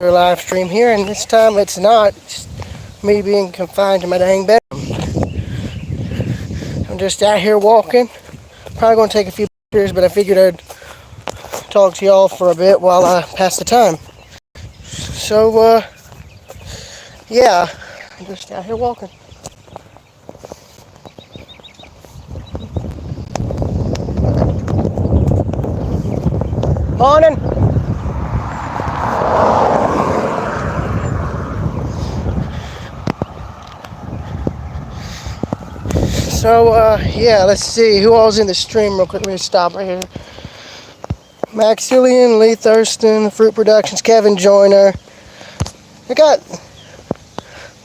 live stream here, and this time it's not just me being confined to my dang bedroom. I'm just out here walking. Probably going to take a few pictures, but I figured I'd talk to y'all for a bit while I pass the time. So, yeah, I'm just out here walking. Morning! So, yeah, let's see who all's in the stream real quick. Let me stop right here. Maxillian, Lee Thurston, Fruit Productions, Kevin Joyner. I got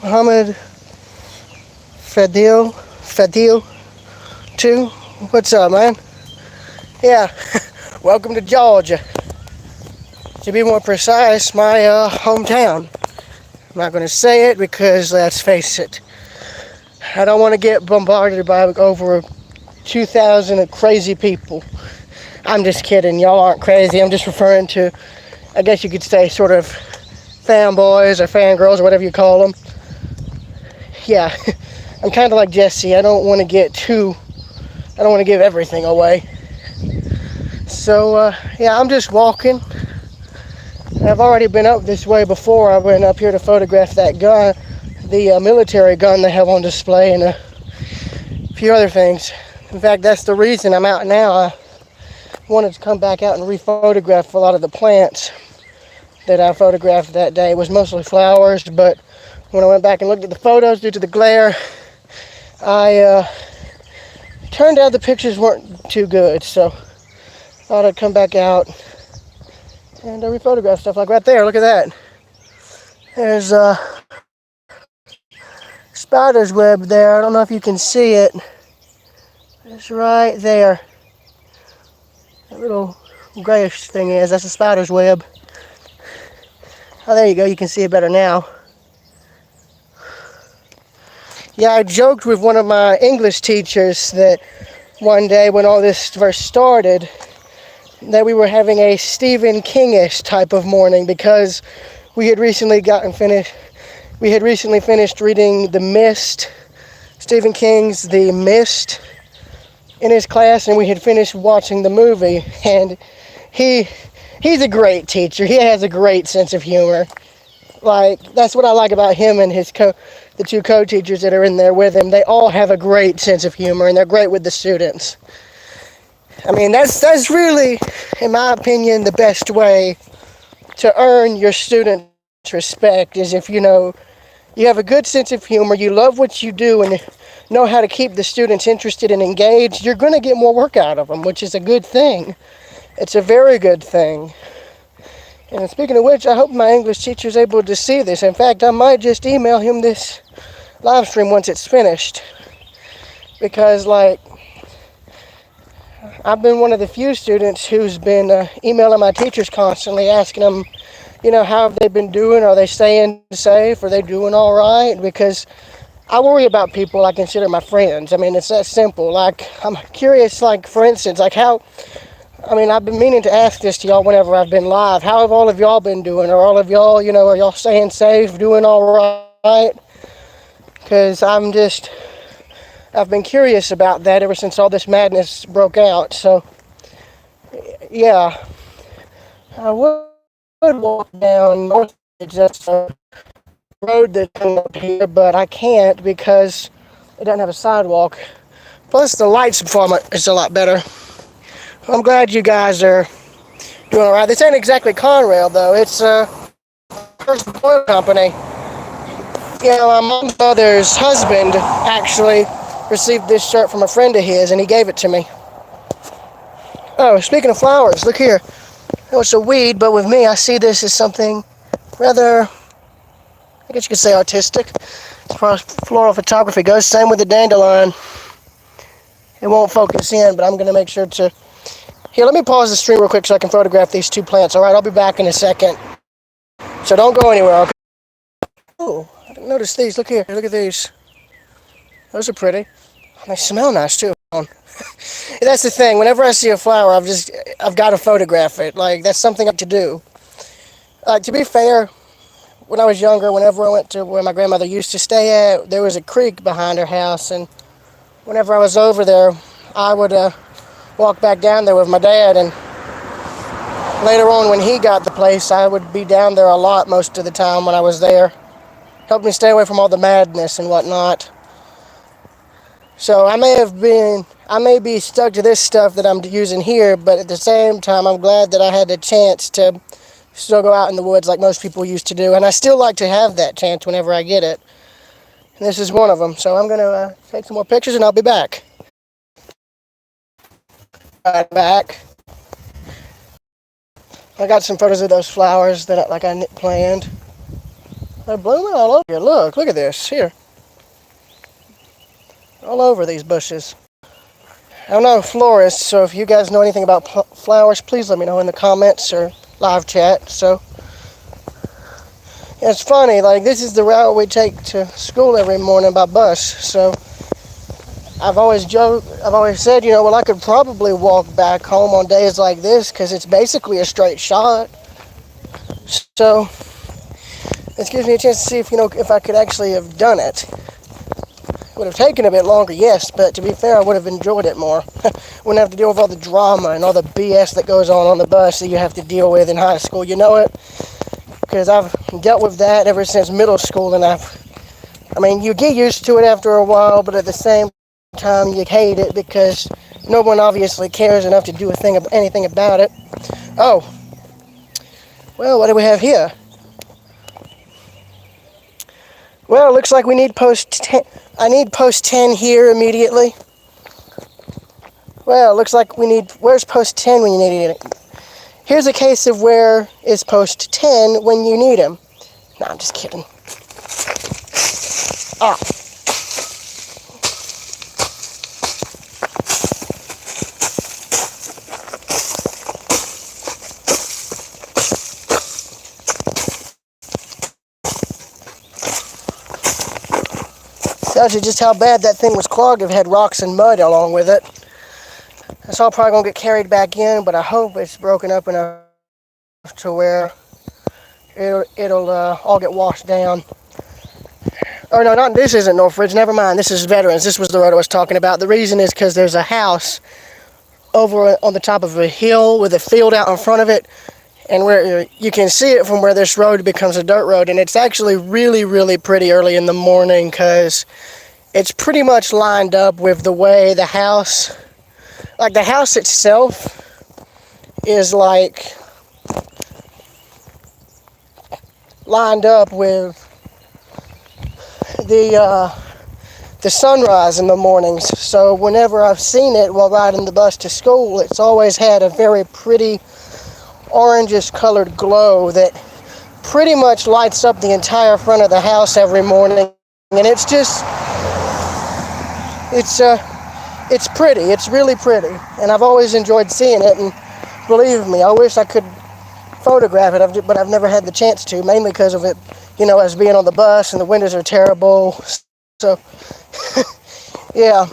Muhammad Fadil too. What's up, man? Yeah, welcome to Georgia. To be more precise, my hometown. I'm not going to say it because, let's face it, I don't want to get bombarded by over 2,000 crazy people. I'm just kidding. Y'all aren't crazy. I'm just referring to, I guess you could say, sort of fanboys or fangirls or whatever you call them. Yeah, I'm kind of like Jesse. I don't want to give everything away. So, yeah, I'm just walking. I've already been up this way before. I went up here to photograph that gun, the military gun they have on display, and a few other things. In fact, that's the reason I'm out now. I wanted to come back out and re-photograph a lot of the plants that I photographed that day. It was mostly flowers, but when I went back and looked at the photos due to the glare, turned out the pictures weren't too good, so I thought I'd come back out and re-photograph stuff. Like right there, look at that. There's spider's web there. I don't know if you can see it. It's right there. That little grayish thing that's a spider's web. Oh, there you go. You can see it better now. Yeah, I joked with one of my English teachers that one day when all this first started, that we were having a Stephen King-ish type of morning because we had recently finished reading The Mist, Stephen King's The Mist, in his class, and we had finished watching the movie. And he's a great teacher. He has a great sense of humor. Like, that's what I like about him and the two co-teachers that are in there with him. They all have a great sense of humor, and they're great with the students. I mean, that's really, in my opinion, the best way to earn your students' respect is if, you have a good sense of humor, you love what you do, and know how to keep the students interested and engaged, you're going to get more work out of them, which is a good thing. It's a very good thing. And speaking of which, I hope my English teacher is able to see this. In fact, I might just email him this live stream once it's finished. Because, I've been one of the few students who's been emailing my teachers constantly, asking them, how have they been doing? Are they staying safe? Are they doing all right? Because I worry about people I consider my friends. I mean, it's that simple. I'm curious, for instance, I've been meaning to ask this to y'all whenever I've been live. How have all of y'all been doing? Are all of y'all, are y'all staying safe, doing all right? Because I've been curious about that ever since all this madness broke out. So, yeah, I would walk down North Ridge. That's a road that comes up here, but I can't because it doesn't have a sidewalk. Plus, the lights performance is a lot better. I'm glad you guys are doing all right. This ain't exactly Conrail, though. It's First Oil Company. My mother's husband actually received this shirt from a friend of his, and he gave it to me. Oh, speaking of flowers, look here. It's a weed, but with me, I see this as something rather, I guess you could say, artistic, as far as floral photography goes. Same with the dandelion. It won't focus in, but I'm going to make sure to... Here, let me pause the stream real quick so I can photograph these two plants. All right, I'll be back in a second. So don't go anywhere, okay? Oh, I didn't notice these. Look here. Look at these. Those are pretty. They smell nice, too. That's the thing. Whenever I see a flower, I've got to photograph it. That's something I have to do. To be fair, when I was younger, whenever I went to where my grandmother used to stay at, there was a creek behind her house, and whenever I was over there, I would walk back down there with my dad, and later on when he got the place, I would be down there a lot most of the time when I was there. Helped me stay away from all the madness and whatnot. So I may be stuck to this stuff that I'm using here, but at the same time, I'm glad that I had the chance to still go out in the woods like most people used to do, and I still like to have that chance whenever I get it. And this is one of them. So I'm going to take some more pictures, and I'll be back. Right back. I got some photos of those flowers that I planned. They're blooming all over here. Look at this here. All over these bushes. I'm not a florist, so if you guys know anything about flowers, please let me know in the comments or live chat. So it's funny, like this is the route we take to school every morning by bus. So I've always said, well, I could probably walk back home on days like this because it's basically a straight shot. So this gives me a chance to see if I could actually have done it. It would have taken a bit longer, yes, but to be fair, I would have enjoyed it more. Wouldn't have to deal with all the drama and all the BS that goes on the bus that you have to deal with in high school. You know it? Because I've dealt with that ever since middle school, and you get used to it after a while, but at the same time, you hate it because no one obviously cares enough to do anything about it. Oh, well, what do we have here? Well, it looks like we need post 10. I need post 10 here immediately. Well, it looks like where's post 10 when you need it? Here's a case of where is post 10 when you need him. No, I'm just kidding. Ah. Tells you just how bad that thing was clogged. It had rocks and mud along with it. It's all probably going to get carried back in, but I hope it's broken up enough to where it'll all get washed down. Oh no, this isn't Northridge, never mind. This is Veterans. This was the road I was talking about. The reason is because there's a house over on the top of a hill with a field out in front of it, and where you can see it from where this road becomes a dirt road, and it's actually really, really pretty early in the morning because it's pretty much lined up with the way the house, like the house itself is like lined up with the sunrise in the mornings. So whenever I've seen it while riding the bus to school, it's always had a very pretty orangish colored glow that pretty much lights up the entire front of the house every morning, and it's pretty. It's really pretty, and I've always enjoyed seeing it. And believe me, I wish I could photograph it, but I've never had the chance to, mainly because of it, us being on the bus and the windows are terrible. So yeah.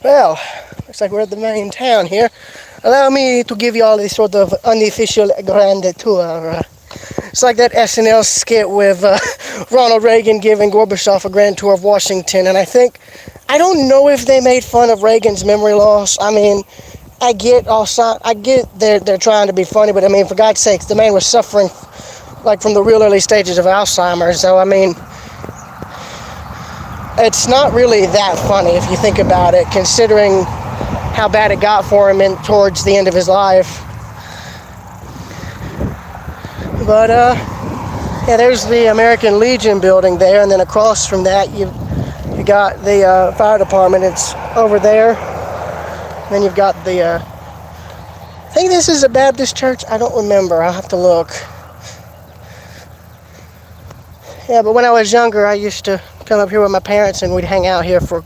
Well, looks like we're at the main town here. Allow me to give you all this sort of unofficial grand tour. It's like that SNL skit with Ronald Reagan giving Gorbachev a grand tour of Washington, and I don't know if they made fun of Reagan's memory loss. I mean, I get they're trying to be funny, but I mean, for God's sakes, the man was suffering like from the real early stages of Alzheimer's. So I mean, it's not really that funny if you think about it, considering how bad it got for him towards the end of his life. But yeah, there's the American Legion building there, and then across from that you got the fire department. It's over there. And then you've got I think this is a Baptist church. I don't remember. I'll have to look. Yeah, but when I was younger, I used to come up here with my parents, and we'd hang out here for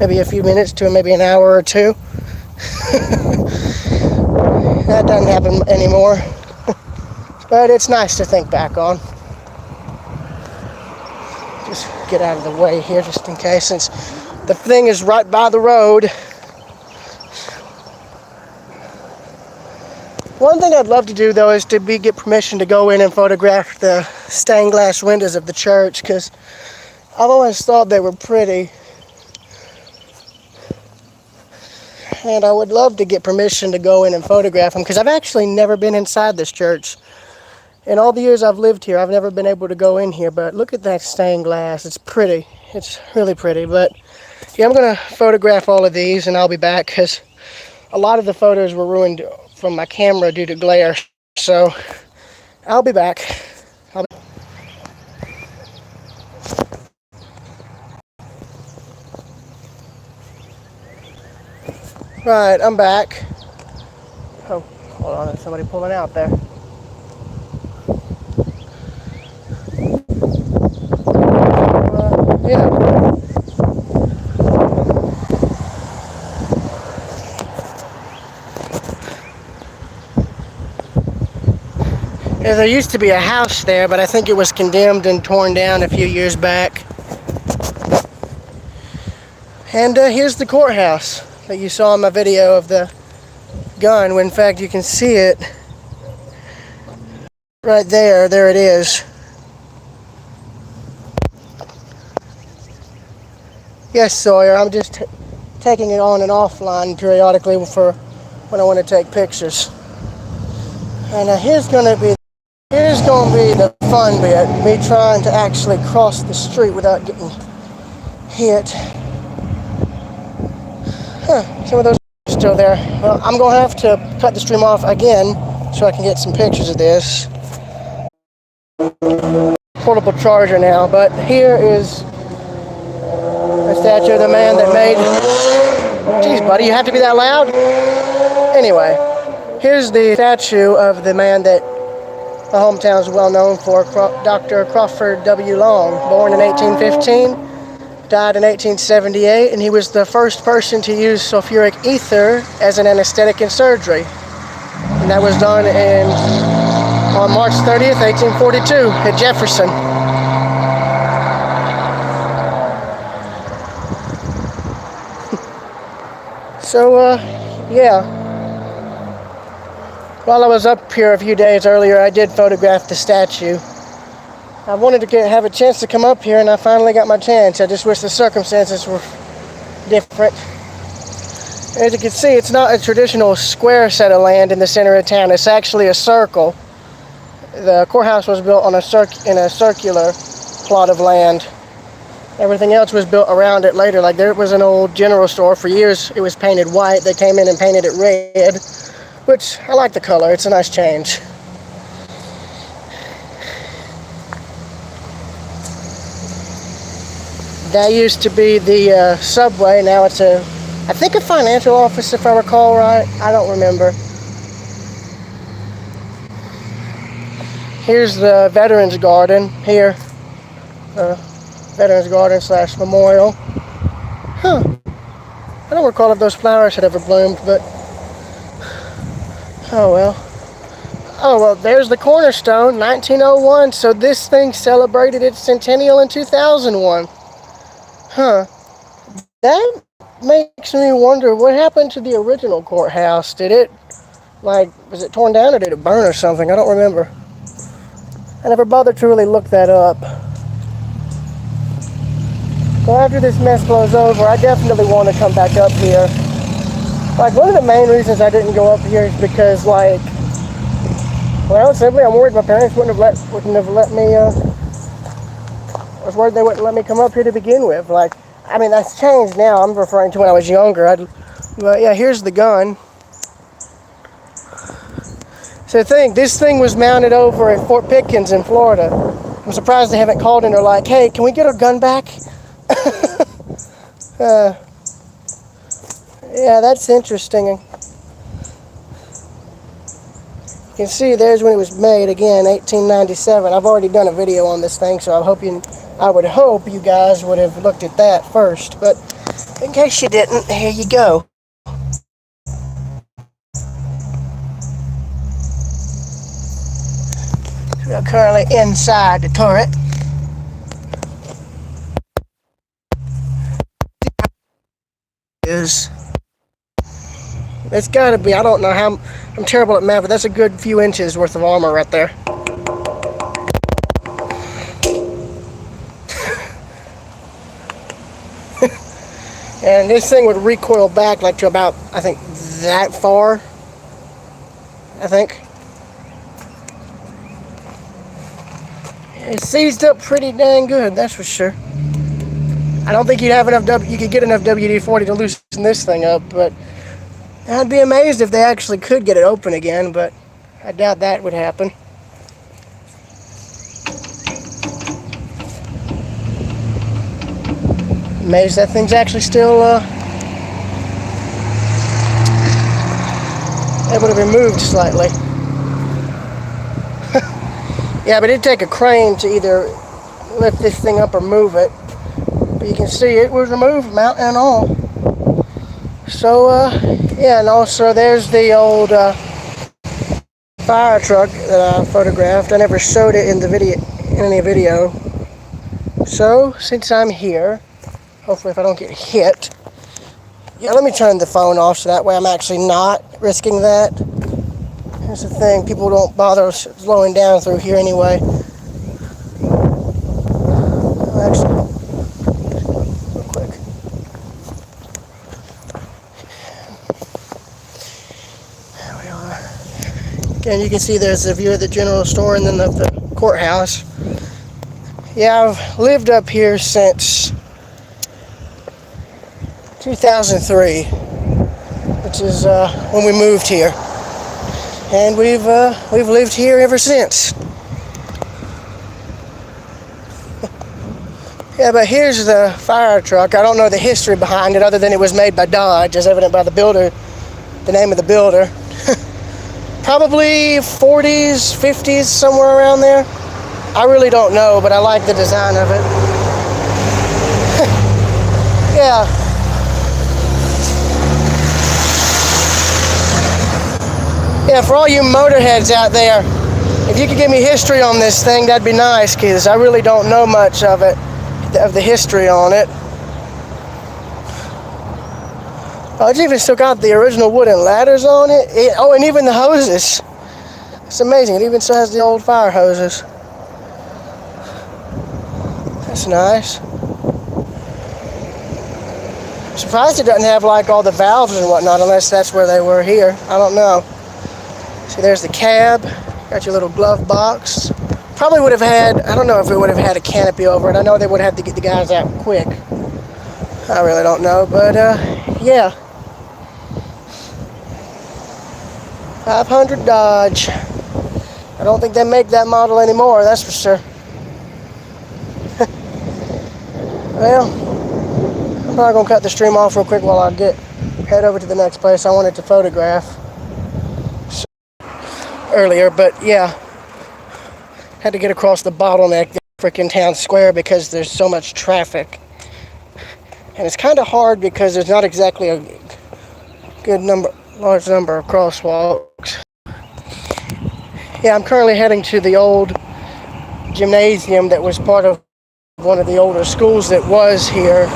maybe a few minutes to maybe an hour or two. That doesn't happen anymore. But it's nice to think back on. Just get out of the way here just in case, since the thing is right by the road. One thing I'd love to do, though, is to get permission to go in and photograph the stained glass windows of the church, because I've always thought they were pretty. And I would love to get permission to go in and photograph them, because I've actually never been inside this church. In all the years I've lived here, I've never been able to go in here, but look at that stained glass. It's pretty. It's really pretty. But yeah, I'm going to photograph all of these, and I'll be back, because a lot of the photos were ruined from my camera due to glare. So I'll be back. Right, I'm back. Oh, hold on, there's somebody pulling out there. Yeah. Yeah, there used to be a house there, but I think it was condemned and torn down a few years back. And here's the courthouse that you saw in my video of the gun, when in fact you can see it right there. There it is. Yes, Sawyer, I'm just taking it on and offline periodically for when I want to take pictures. And here's going to be the fun bit, me trying to actually cross the street without getting hit. Some of those are still there. Well, I'm going to have to cut the stream off again so I can get some pictures of this. Portable charger now, but here is a statue of the man that made... Jeez, buddy, you have to be that loud? Anyway, here's the statue of the man that my hometown is well known for, Dr. Crawford W. Long, born in 1815, died in 1878, and he was the first person to use sulfuric ether as an anesthetic in surgery. And that was done on March 30th, 1842 at Jefferson. So, yeah. While I was up here a few days earlier, I did photograph the statue. I wanted to have a chance to come up here, and I finally got my chance. I just wish the circumstances were different. As you can see, it's not a traditional square set of land in the center of town. It's actually a circle. The courthouse was built on in a circular plot of land. Everything else was built around it later. Like, there was an old general store. For years, it was painted white. They came in and painted it red, which I like the color. It's a nice change. That used to be the subway. Now it's I think a financial office, if I recall right. I don't remember. Here's the Veterans Garden here. Veterans Garden / Memorial. Huh. I don't recall if those flowers had ever bloomed, but oh well. Oh well, there's the cornerstone, 1901. So this thing celebrated its centennial in 2001. Huh. That makes me wonder what happened to the original courthouse. Did it, was it torn down or did it burn or something? I don't remember. I never bothered to really look that up. So after this mess blows over, I definitely want to come back up here. One of the main reasons I didn't go up here is because, simply I'm worried my parents wouldn't have let me, I was worried they wouldn't let me come up here to begin with. That's changed now. I'm referring to when I was younger. But yeah, here's the gun. So this thing was mounted over at Fort Pickens in Florida. I'm surprised they haven't called and they're like, hey, can we get our gun back? Yeah, that's interesting. You can see there's when it was made, again, 1897. I've already done a video on this thing, so I would hope you guys would have looked at that first. But in case you didn't, here you go. We are currently inside the turret. It's gotta be, I don't know how, I'm terrible at math, but that's a good few inches worth of armor right there. And this thing would recoil back like to about, I think, that far. I think. It's seized up pretty dang good, that's for sure. I don't think you'd have enough, you could get enough WD-40 to loosen this thing up, but I'd be amazed if they actually could get it open again, but I doubt that would happen. Amazed that thing's actually still able to be moved slightly. Yeah, but it'd take a crane to either lift this thing up or move it. But you can see it was removed, mount and all. So, yeah, and also there's the old fire truck that I photographed. I never showed it in the video, in any video. So, since I'm here, hopefully if I don't get hit, yeah, let me turn the phone off so that way I'm actually not risking that. Here's the thing, people don't bother slowing down through here anyway. Actually, real quick. There we are. Again, you can see there's a view of the general store and then of the courthouse. Yeah, I've lived up here since 2003, which is when we moved here, and we've lived here ever since. Yeah, but here's the fire truck. I don't know the history behind it other than it was made by Dodge, as evident by the builder, the name of the builder. Probably 40s, 50s, somewhere around there. I really don't know, but I like the design of it. Yeah. Yeah, for all you motorheads out there, if you could give me history on this thing, that'd be nice, because I really don't know much of it, of the history on it. Oh, it's even still got the original wooden ladders on it. Oh, and even the hoses. It's amazing. It even still has the old fire hoses. That's nice. Surprised it doesn't have like all the valves and whatnot, unless that's where they were here. I don't know. See, there's the cab. Got your little glove box. Probably would have had, I don't know if it would have had a canopy over it. I know they would have to get the guys out quick. I really don't know, but yeah. 500 Dodge. I don't think they make that model anymore, that's for sure. Well, I'm probably gonna cut the stream off real quick while I head over to the next place I wanted to photograph earlier, but yeah, had to get across the bottleneck, the freaking town square, because there's so much traffic, and it's kind of hard because there's not exactly a large number of crosswalks. Yeah, I'm currently heading to the old gymnasium that was part of one of the older schools that was here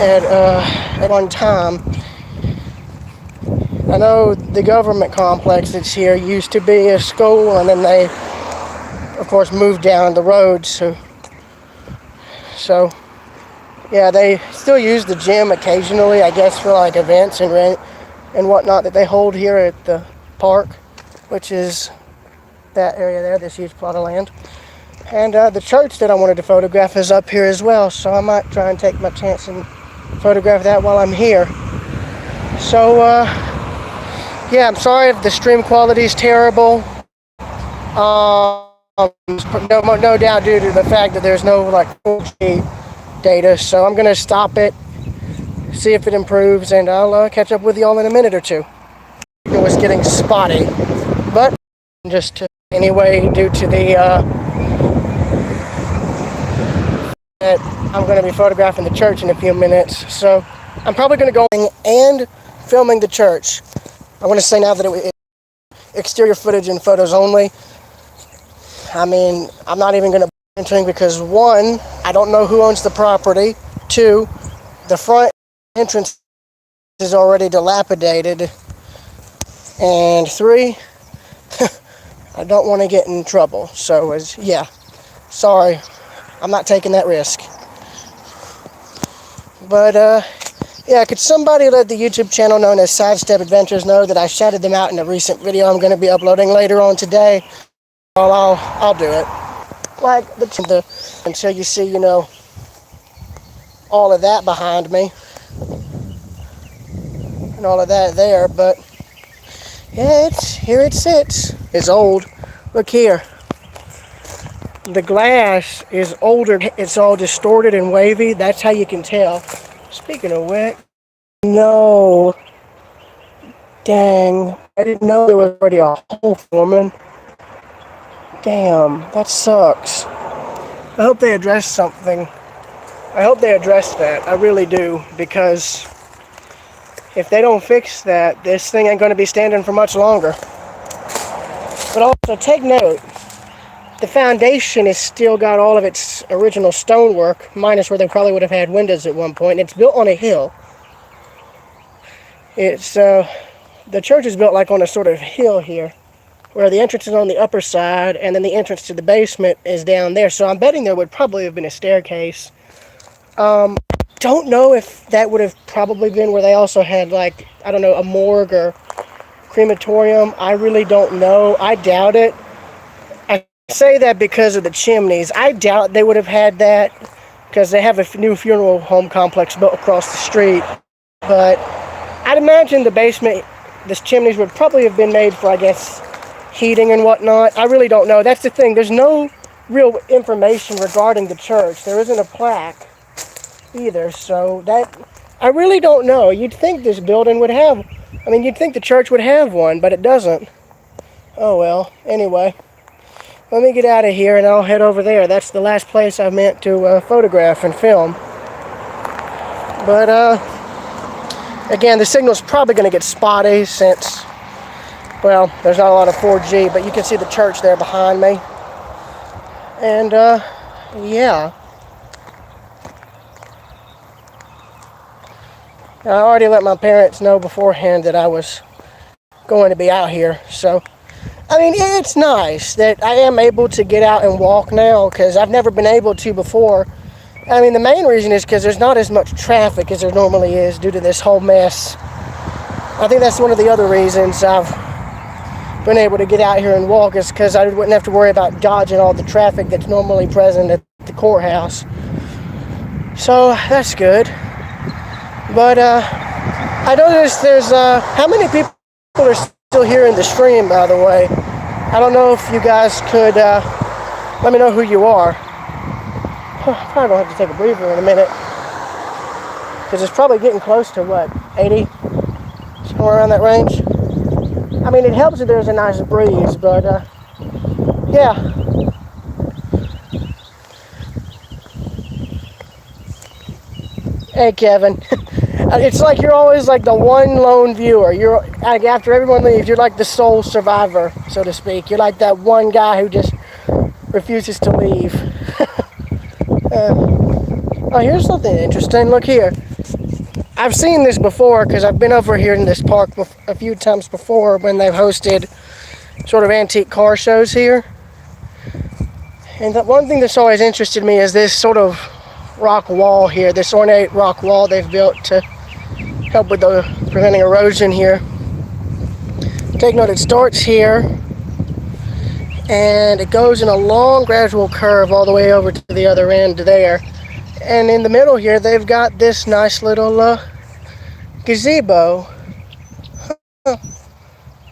at one time. I know the government complex that's here used to be a school, and then they, of course, moved down the road. So yeah, they still use the gym occasionally, I guess, for like events and whatnot that they hold here at the park, which is that area there, this huge plot of land. And the church that I wanted to photograph is up here as well, so I might try and take my chance and photograph that while I'm here. So, yeah, I'm sorry if the stream quality is terrible. No doubt due to the fact that there's no like 4G data, so I'm gonna stop it, see if it improves, and I'll catch up with y'all in a minute or two. It was getting spotty, but just anyway, due to the that I'm going to be photographing the church in a few minutes, so I'm probably going to go and filming the church. I want to say now that it exterior footage and photos only. I mean, I'm not even going to be entering because, one, I don't know who owns the property. Two, the front entrance is already dilapidated. And 3, I don't want to get in trouble. So, yeah, sorry, I'm not taking that risk. But, yeah, could somebody let the YouTube channel known as Sidestep Adventures know that I shouted them out in a recent video I'm going to be uploading later on today? Well, I'll do it. Like, until you see, all of that behind me. And all of that there, but yeah, here it sits. It's old. Look here. The glass is older. It's all distorted and wavy. That's how you can tell. Speaking of which, no. Dang. I didn't know there was already a hole forming. Damn, that sucks. I hope they address something. I hope they address that. I really do, because if they don't fix that, this thing ain't going to be standing for much longer. But also, take note, the foundation has still got all of its original stonework, minus where they probably would have had windows at one point. And it's built on a hill. The church is built like on a sort of hill here, where the entrance is on the upper side, and then the entrance to the basement is down there. So I'm betting there would probably have been a staircase. Don't know if that would have probably been where they also had, like, I don't know, a morgue or crematorium. I really don't know. I doubt it. I say that because of the chimneys. I doubt they would have had that, because they have a new funeral home complex built across the street. But I'd imagine the basement, the chimneys would probably have been made for, I guess, heating and whatnot. I really don't know. That's the thing. There's no real information regarding the church. There isn't a plaque either, so that I really don't know. You'd think this building would have, you'd think the church would have one, but it doesn't. Oh well. Anyway, let me get out of here and I'll head over there. That's the last place I meant to photograph and film. But again, the signal's probably going to get spotty since, well, there's not a lot of 4G, but you can see the church there behind me. And yeah. I already let my parents know beforehand that I was going to be out here. So, it's nice that I am able to get out and walk now, because I've never been able to before. The main reason is because there's not as much traffic as there normally is due to this whole mess. I think that's one of the other reasons I've been able to get out here and walk, is because I wouldn't have to worry about dodging all the traffic that's normally present at the courthouse. So, that's good. But I noticed there's, how many people are still here in the stream, by the way? I don't know if you guys could let me know who you are. Probably gonna have to take a breather in a minute, because it's probably getting close to, 80? Somewhere around that range. It helps that there's a nice breeze, but yeah. Hey, Kevin. It's like you're always like the one lone viewer. You're like, after everyone leaves, you're like the sole survivor, so to speak. You're like that one guy who just refuses to leave. Oh, here's something interesting. Look here. I've seen this before, because I've been over here in this park a few times before when they've hosted sort of antique car shows here. And the one thing that's always interested me is this sort of rock wall here, this ornate rock wall they've built to help with preventing erosion here. Take note, it starts here and it goes in a long gradual curve all the way over to the other end there. And in the middle here, they've got this nice little gazebo. I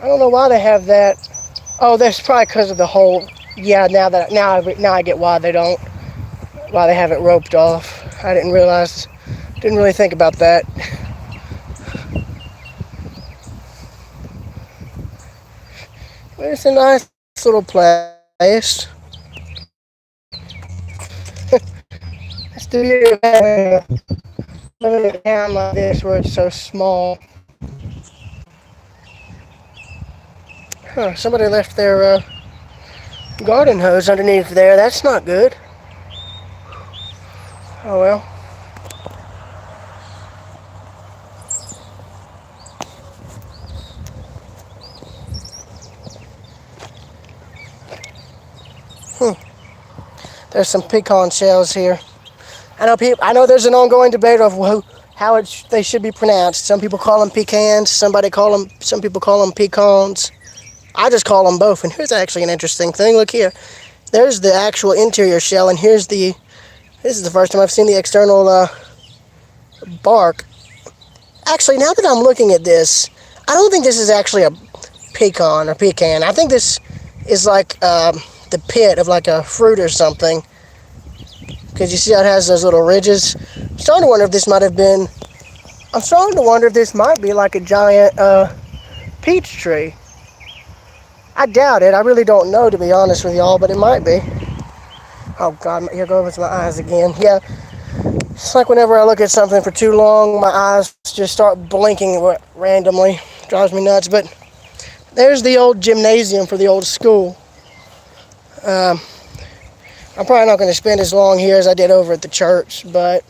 don't know why they have that. Oh, that's probably because of the hole. Yeah, now I get why they have it roped off. I didn't really think about that. But it's a nice little place. It's the beauty of living in a town like this where it's so small. Huh, somebody left their garden hose underneath there. That's not good. Oh well. There's some pecan shells here. I know there's an ongoing debate of how they should be pronounced. Some people call them pecans. Some people call them pecans. I just call them both. And here's actually an interesting thing. Look here. There's the actual interior shell, and this is the first time I've seen the external bark. Actually, now that I'm looking at this, I don't think this is actually a pecan or pecan. I think this is like the pit of like a fruit or something. Because you see how it has those little ridges. I'm starting to wonder if this might be like a giant peach tree. I doubt it. I really don't know, to be honest with y'all, but it might be. Oh God, here goes my eyes again. Yeah, it's like whenever I look at something for too long, my eyes just start blinking randomly. Drives me nuts. But there's the old gymnasium for the old school. I'm probably not going to spend as long here as I did over at the church, but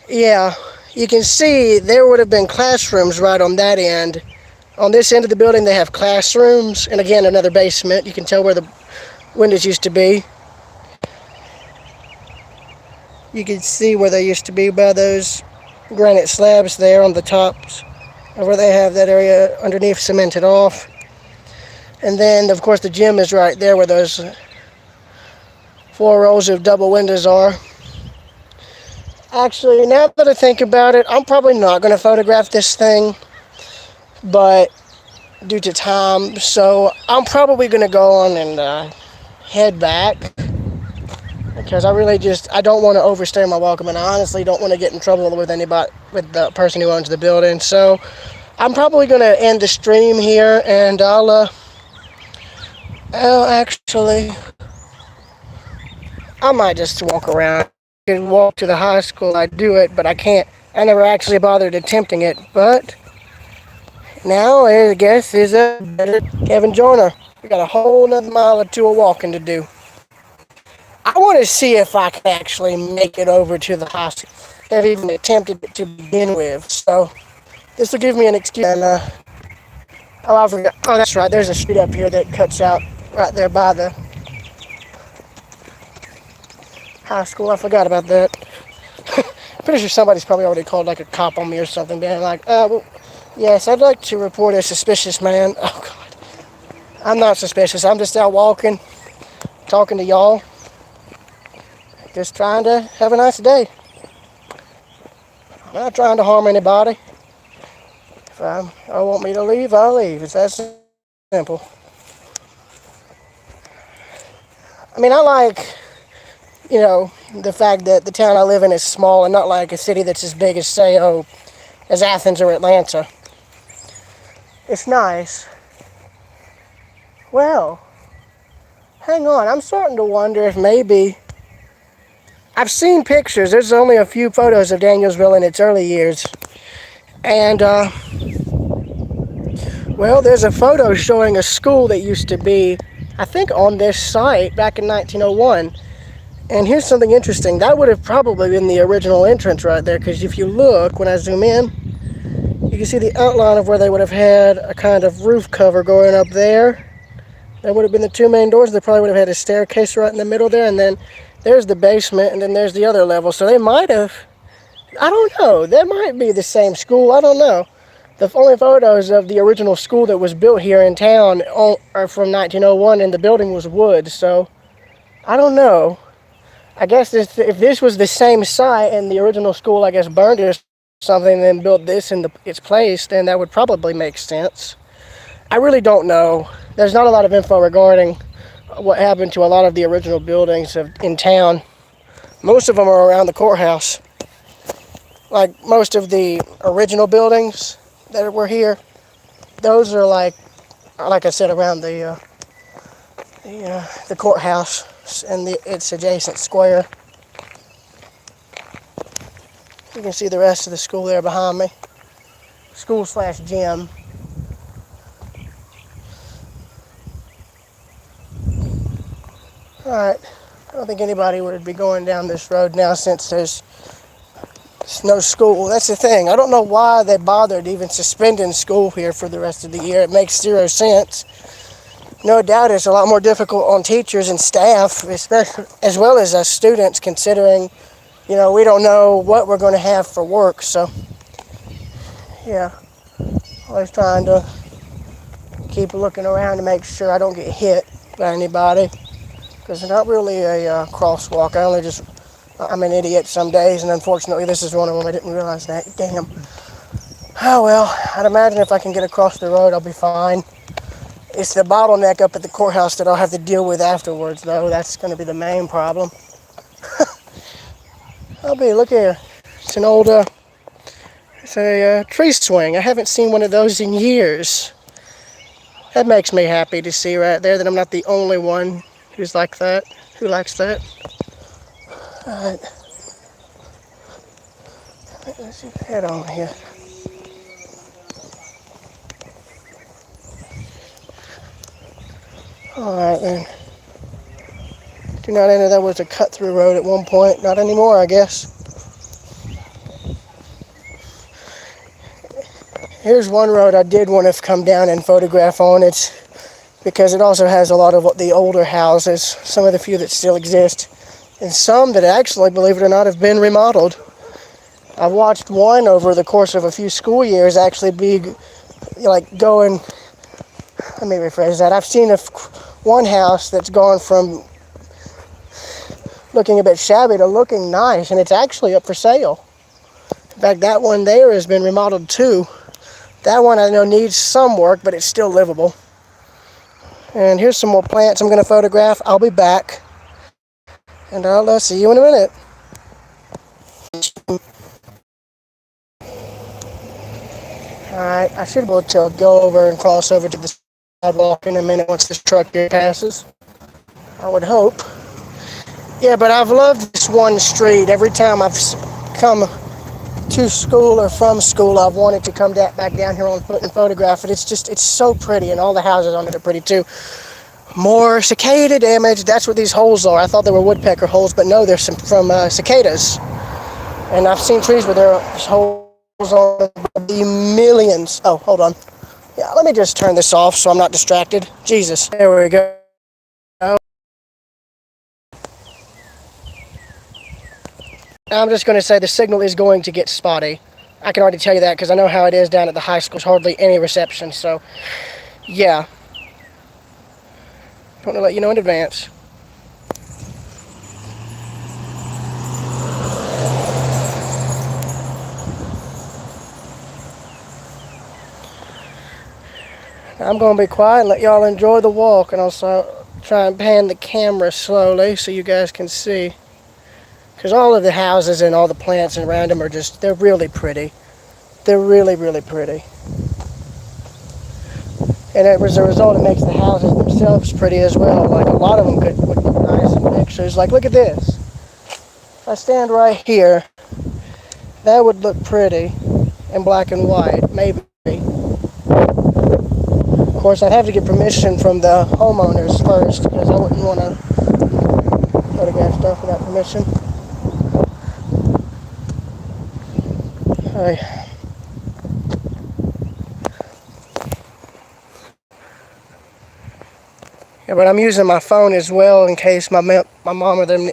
yeah, you can see there would have been classrooms right on that end. On this end of the building, they have classrooms, and again, another basement. You can tell where the windows used to be. You can see where they used to be by those granite slabs there on the tops, where they have that area underneath cemented off. And then, of course, the gym is right there where those 4 rows of double windows are. Actually, now that I think about it, I'm probably not going to photograph this thing, but due to time, so I'm probably going to go on and head back, because I don't want to overstay my welcome, and I honestly don't want to get in trouble with with the person who owns the building. So I'm probably going to end the stream here, and actually, I might just walk around. I can walk to the high school. I do it, but I can't. I never actually bothered attempting it. But now, I guess, is a better Kevin Joyner. We got a whole nother mile or two of walking to do. I want to see if I can actually make it over to the high school. I've even attempted it to begin with. So this will give me an excuse. And I forgot. Oh, that's right. There's a street up here that cuts out right there by the high school. I forgot about that. Pretty sure somebody's probably already called like a cop on me or something, being like, well, yes, I'd like to report a suspicious man. Oh God, I'm not suspicious. I'm just out walking, talking to y'all, just trying to have a nice day. I'm not trying to harm anybody. If I want me to leave, I'll leave. It's that simple. I mean, I like, the fact that the town I live in is small and not like a city that's as big as, say, as Athens or Atlanta. It's nice. Well, hang on. I'm starting to wonder if maybe... I've seen pictures. There's only a few photos of Danielsville in its early years. And, well, there's a photo showing a school that used to be, I think, on this site back in 1901. And here's something interesting. That would have probably been the original entrance right there, because if you look, when I zoom in, you can see the outline of where they would have had a kind of roof cover going up there. That would have been the 2 main doors. They probably would have had a staircase right in the middle there, and then there's the basement, and then there's the other level. So they might have, I don't know, that might be the same school. I don't know. The only photos of the original school that was built here in town are from 1901, and the building was wood, so I don't know. I guess if this was the same site and the original school, I guess, burned or something and then built this in its place, then that would probably make sense. I really don't know. There's not a lot of info regarding what happened to a lot of the original buildings in town. Most of them are around the courthouse. Like most of the original buildings that were here, those are like I said, around the courthouse and its adjacent square. You can see the rest of the school there behind me. School/gym. Alright, I don't think anybody would be going down this road now since there's no school. That's the thing. I don't know why they bothered even suspending school here for the rest of the year. It makes zero sense. no doubt it's a lot more difficult on teachers and staff, especially as well as us students, considering, we don't know what we're going to have for work. So, yeah, always trying to keep looking around to make sure I don't get hit by anybody. Because it's not really a crosswalk. I'm an idiot some days, and unfortunately this is one of them. I didn't realize that. Damn. Oh well, I'd imagine if I can get across the road, I'll be fine. It's the bottleneck up at the courthouse that I'll have to deal with afterwards, though. That's going to be the main problem. Look here. It's an old, tree swing. I haven't seen one of those in years. That makes me happy to see right there that I'm not the only one who's like that, who likes that. Alright. Let's head on here. Alright then. Do not enter. That was a cut-through road at one point. Not anymore, I guess. Here's one road I did want to come down and photograph on. It's because it also has a lot of the older houses, some of the few that still exist, and some that actually, believe it or not, have been remodeled. I've watched one over the course of a few school years actually be going. Let me rephrase that. I've seen one house that's gone from looking a bit shabby to looking nice, and it's actually up for sale. In fact, that one there has been remodeled too. That one I know needs some work, but it's still livable. And here's some more plants I'm going to photograph. I'll be back, and I'll see you in a minute. Alright, I should be able to go over and cross over to the sidewalk in a minute once this truck here passes. I would hope. Yeah, but I've loved this one street. Every time I've come to school or from school, I've wanted to come back down here on foot and photograph it. It's so pretty, and all the houses on it are pretty too. More cicada damage. That's what these holes are. I thought they were woodpecker holes, but no, they're from cicadas. And I've seen trees where there's holes on the millions. Oh, hold on. Yeah, let me just turn this off so I'm not distracted. Jesus. There we go. I'm just going to say the signal is going to get spotty. I can already tell you that because I know how it is down at the high school. There's hardly any reception, so yeah. I want to let you know in advance. I'm going to be quiet and let y'all enjoy the walk, and also try and pan the camera slowly so you guys can see. Because all of the houses and all the plants around them they're really pretty. They're really, really pretty. And as a result, it makes the houses themselves pretty as well. Like, a lot of them would look nice in pictures. Like, look at this. If I stand right here, that would look pretty in black and white, maybe. Of course, I'd have to get permission from the homeowners first, because I wouldn't want to photograph stuff without permission. Yeah, but I'm using my phone as well in case my mom or my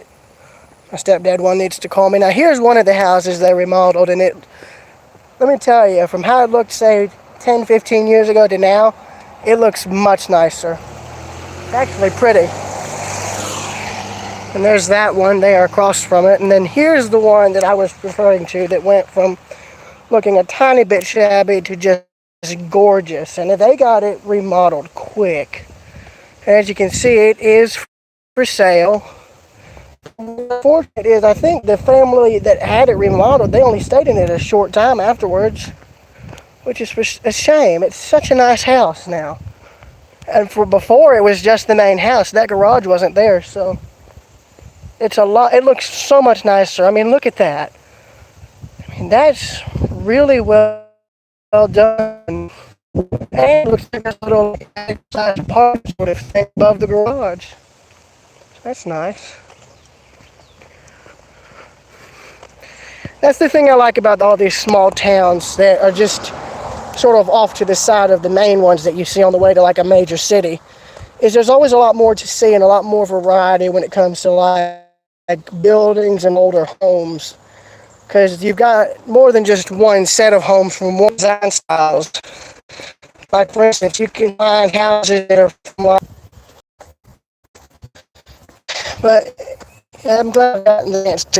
stepdad needs to call me. Now here's one of the houses they remodeled, and let me tell you, from how it looked, say, 10, 15 years ago to now, it looks much nicer. It's actually pretty. And there's that one there across from it. And then here's the one that I was referring to that went from looking a tiny bit shabby to just gorgeous. And they got it remodeled quick. As you can see, it is for sale. Unfortunate is, I think the family that had it remodeled, they only stayed in it a short time afterwards, which is a shame. It's such a nice house now. And before, it was just the main house. That garage wasn't there, so it's a lot. It looks so much nicer. I mean, look at that. I mean, that's really well done. And it looks like a little size park sort of thing above the garage. That's nice. That's the thing I like about all these small towns that are just sort of off to the side of the main ones that you see on the way to like a major city, is there's always a lot more to see and a lot more variety when it comes to like buildings and older homes, because you've got more than just one set of homes from one design styles. Like for instance, you can find houses that are from like, but I'm glad I've gotten the chance to